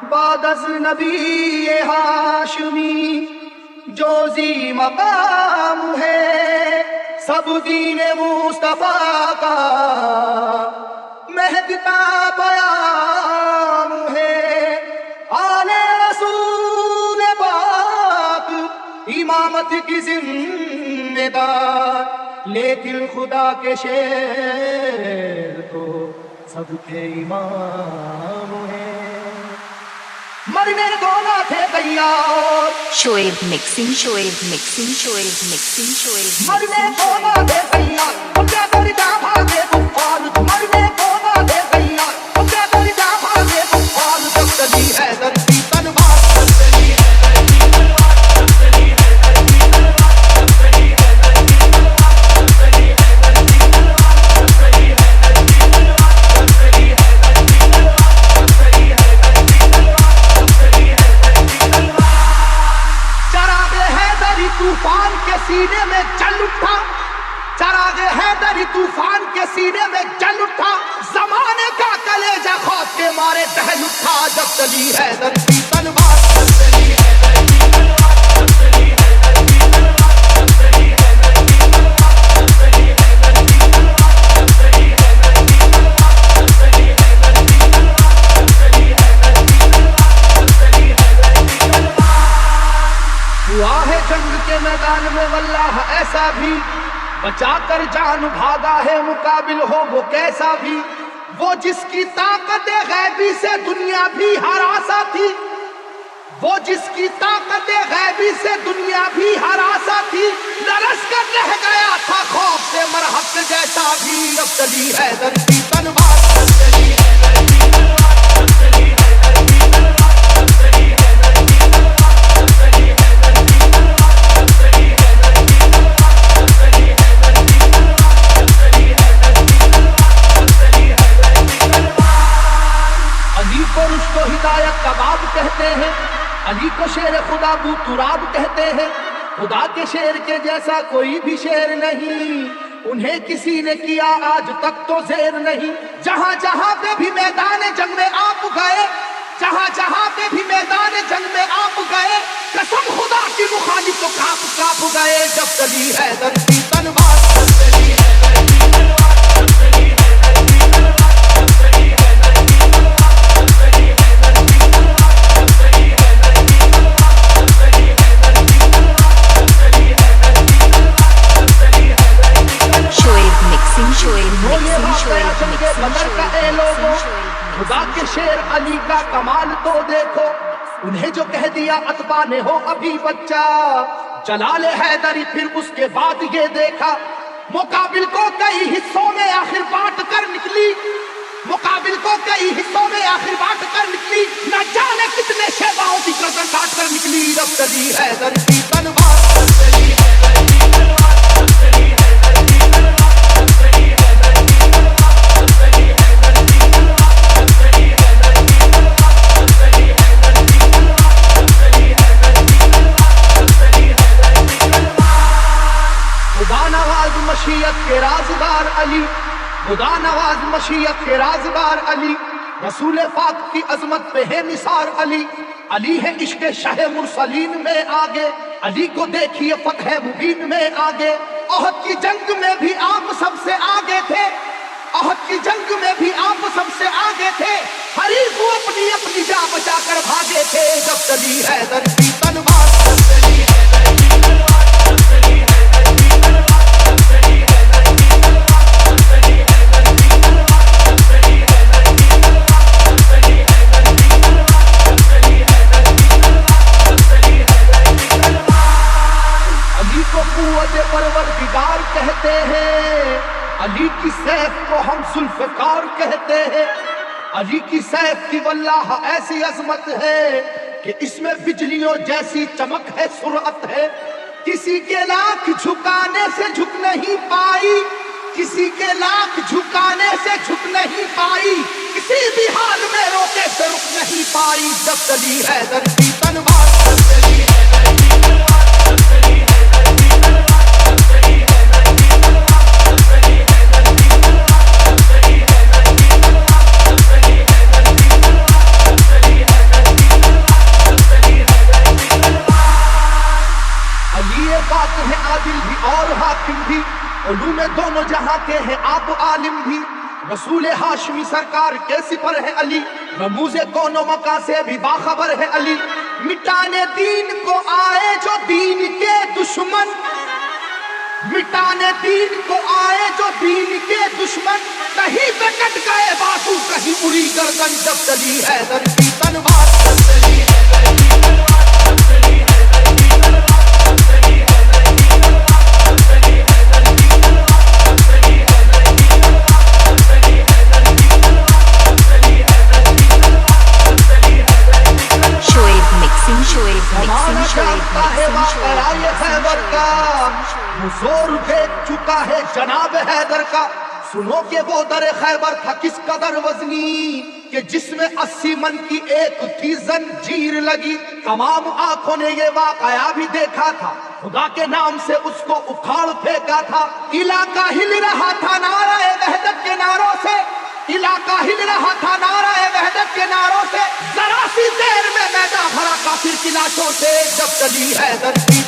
बादस नबी ये हाशमी जोजी मकाम है, सब दीन मुस्तफा का महकता बयाम है। आले रसूल पाक इमामत की जिम्मेदार, लेकिन खुदा के शेर तो सबके इमाम है। मरने को ना थे तैयार, Shoaib mixing, Shoaib mixing, Shoaib mixing, Shoaib मरने को ना थे तैयार, उनके दर्जा भागे कुफार। मरने को ना थे तैयार, उनके दर्जा भागे कुफार। जब चली है धरती तलवार, जब चली है धरती तलवार, जब चली है धरती तलवार, जब चली है धरती तलवार, जब चली है धरती तलवार, जब चली है धरती तलवार, जब चली है धरती तलवार, जब चली है धरती तलवार, जब चली है धरती तलवार। चरागे हैदरी तूफान के सीने में जल उठा, चरागे हैदरी तूफान के सीने में जल उठा। जमाने का कलेजा खौफ के मारे दहल उठा। जब चली है धरती तलवार, जब चली है धरती तलवार, जब चली है धरती तलवार, जब चली है धरती तलवार, जब चली है धरती तलवार, जब चली है धरती तलवार, जब चली है धरती तलवार, जब चली है धरती तलवार, जब चली है धरती तलवार। हुआ है जंग के मैदान में वल्लाह ऐसा भी, बचा कर जान भागा है मुकाबिल हो वो कैसा भी। वो जिसकी ताकत गैबी से दुनिया भी हरासा थी, वो जिसकी ताकत गैबी से दुनिया भी हरासा थी। लरस कर रह गया था खौफ से मरहक जैसा भी। अब चली है धरती तलवार, अब चली है धरती तलवार, अब चली है धरती तलवार, अब चली है धरती तलवार, अब चली है धरती तलवार, अब चली है धरती तलवार, अब चली है धरती तलवार, अब चली है धरती तलवार, अब चली है धरती तलवार। अली को रुश्तो हिदायत का बाब कहते हैं, अली को शेर खुदा बू तुराब कहते हैं। खुदा के शेर के जैसा कोई भी शेर नहीं, उन्हें किसी ने किया आज तक तो जेर नहीं। जहां जहां पे भी मैदान जंग में आप गए, जहां जहां पे भी मैदान जंग में आप गए, कसम खुदा की मुखालिफ तो कांप कांप गए। जब चली है धरती तलवार, जब चली है धरती तलवार, जब चली है धरती तलवार, जब चली है धरती तलवार, जब चली है धरती तलवार, जब चली है धरती तलवार, जब चली है धरती तलवार, जब चली है धरती तलवार, जब चली है धरती तलवार। शोएब मिक्सिंग, शोएब वो ये मिक्सिंग, वाक़या शोएब जंगे मिक्सिंग, बदर का ए शोएब लोगों, मिक्सिंग, खुदा के शेर अली का कमाल तो देखो। उन्हें जो कह दिया अतबा ने हो अभी बच्चा, जलाले हैदरी फिर उसके बाद ये देखा। मुकाबिल को कई हिस्सों में आखिर बांट कर निकली, मुकाबिल को कई हिस्सों में आखिर बांट कर निकली। न जाने कितने शेवाओं की गर्दन काट कर निकली। जब चली है धरती तलवार, जब चली है धरती तलवार, जब चली है धरती तलवार, जब चली है धरती तलवार, जब चली है धरती तलवार, जब चली है धरती तलवार, जब चली है धरती तलवार, जब चली है धरती तलवार, जब चली है धरती तलवार। खुदा नवाज मशीयत के राज़दार अली, खुदा नवाज मशीयत के राज़दार अली। रसूल पाक की अजमत पे है निसार अली। अली है इश्क शाह मुरसलीन में आगे, अली को देखिए फतह मुबीन में आगे। ओहद की जंग में भी आप सबसे आगे थे, ओहद की जंग में भी आप सबसे आगे थे। हरीफ को अपनी अपनी जान बचाकर भागे थे। जब चली है धरती तलवार, जब चली है धरती तलवार, जब चली है धरती तलवार, जब चली है धरती तलवार, जब चली है धरती तलवार, जब चली है धरती तलवार, जब चली है धरती तलवार, जब चली है धरती तलवार, जब चली है धरती तलवार। अली को कुव्वत परवरदिगार कहते हैं, अली की सैफ को हम जुल्फ़कार कहते हैं। अली की सैफ की वल्लाह ऐसी अजमत है कि इसमें बिजलियों जैसी चमक है, सुरअत है। किसी के लाख झुकाने से झुक नहीं पाई, किसी के लाख झुकाने से झुक नहीं पाई। किसी भी हाल में रोके से रुक नहीं पाई। जब चली है धरती तलवार, जब चली है धरती तलवार, जब चली है धरती तलवार, जब हैं आदिल भी और हाकिम भी, उलूम दोनों जहां के हैं आप आलिम भी। रसूल हाशमी सरकार के सिपर है अली, रमूज़े कौनो मका से भी बाखबर है अली। मिटाने दीन को आए जो दीन के दुश्मन, मिटाने दीन को आए जो दीन के दुश्मन, कहीं पे कट गए बाजू कहीं उड़ी गर्दन, जब चली हैदर की तलवार, जब चली हैदर की तलवार, जब चली हैदर की तलवार, जब चली हैदर की तलवार, जब चली हैदर की तलवार, जब चली हैदर की तलवार, जब चली हैदर की तलवार, जब चली हैदर की तलवार, जब चली हैदर की तलवार। Shoaib mixing, Shoaib जमाना mixing, Shoaib जानता है mixing, वाकया ये खैबर का, वो जोर देख चुका है जनाब हैदर का। सुनो के वो दर खैबर था किस कदर वजनी, कि जिसमें 80 मन की एक थी जंजीर लगी। तमाम आंखों ने ये वाकया भी देखा था, खुदा के नाम से उसको उखाड़ फेंका था। इलाका हिल रहा था नाराए वहदत के नारों से, इलाका हिल रहा था नाराए वहदत के नारों से। जरा सी देर में मैदान भरा काफिर की लाशों से, जब चली हैदर की